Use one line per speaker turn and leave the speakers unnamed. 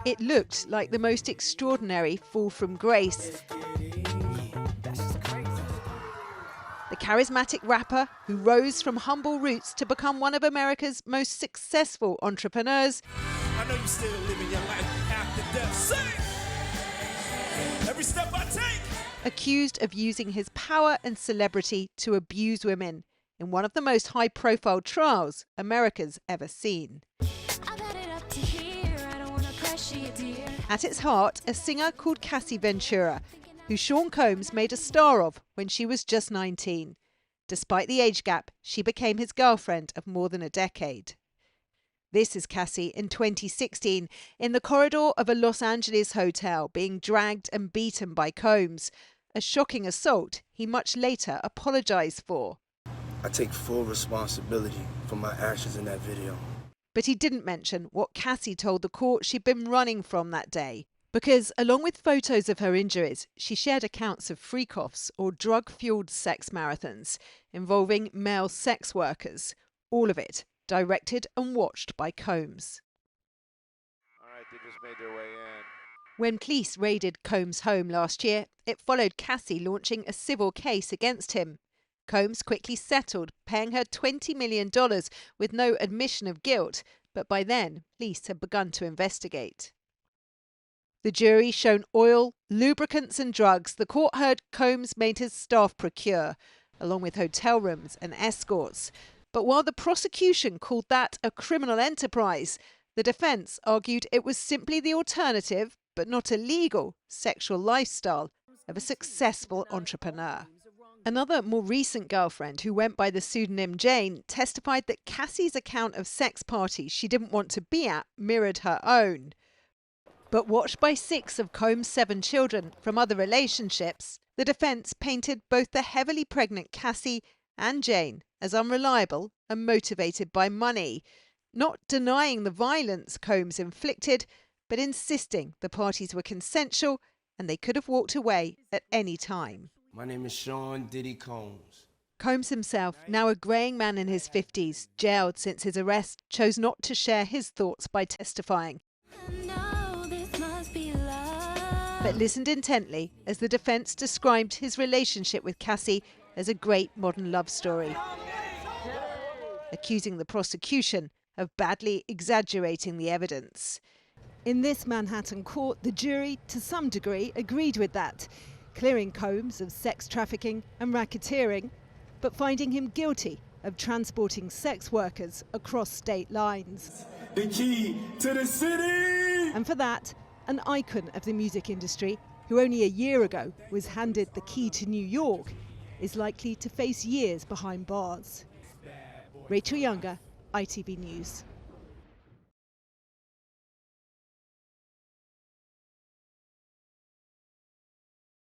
It looked like the most extraordinary fall from grace. The charismatic rapper who rose from humble roots to become one of America's most successful entrepreneurs.
I know you're still living your life after death. Say, every step I take.
Accused of using his power and celebrity to abuse women in one of the most high-profile trials America's ever seen. At its heart, a singer called Cassie Ventura, who Sean Combs made a star of when she was just 19. Despite the age gap, she became his girlfriend of more than a decade. This is Cassie in 2016, in the corridor of a Los Angeles hotel, being dragged and beaten by Combs, a shocking assault he much later apologised for.
I take full responsibility for my actions in that video.
But he didn't mention what Cassie told the court she'd been running from that day. Because, along with photos of her injuries, she shared accounts of freak-offs or drug-fueled sex marathons involving male sex workers. All of it directed and watched by Combs.
All right, they just made their way in.
When police raided Combs' home last year, it followed Cassie launching a civil case against him. Combs quickly settled, paying her $20 million with no admission of guilt, but by then, police had begun to investigate. The jury shown oil, lubricants and drugs the court heard Combs made his staff procure, along with hotel rooms and escorts. But while the prosecution called that a criminal enterprise, the defence argued it was simply the alternative, but not illegal, sexual lifestyle of a successful entrepreneur. Another more recent girlfriend who went by the pseudonym Jane testified that Cassie's account of sex parties she didn't want to be at mirrored her own. But watched by 6 of Combs' 7 children from other relationships, the defence painted both the heavily pregnant Cassie and Jane as unreliable and motivated by money, not denying the violence Combs inflicted, but insisting the parties were consensual and they could have walked away at any time.
My name is Sean Diddy Combs.
Combs himself, now a greying man in his 50s, jailed since his arrest, chose not to share his thoughts by testifying. But listened intently as the defence described his relationship with Cassie as a great modern love story, accusing the prosecution of badly exaggerating the evidence. In this Manhattan court, the jury, to some degree, agreed with that, clearing Combs of sex trafficking and racketeering, but finding him guilty of transporting sex workers across state lines.
The key to the city!
And for that, an icon of the music industry, who only a year ago was handed the key to New York, is likely to face years behind bars. Rachel Younger, ITV News.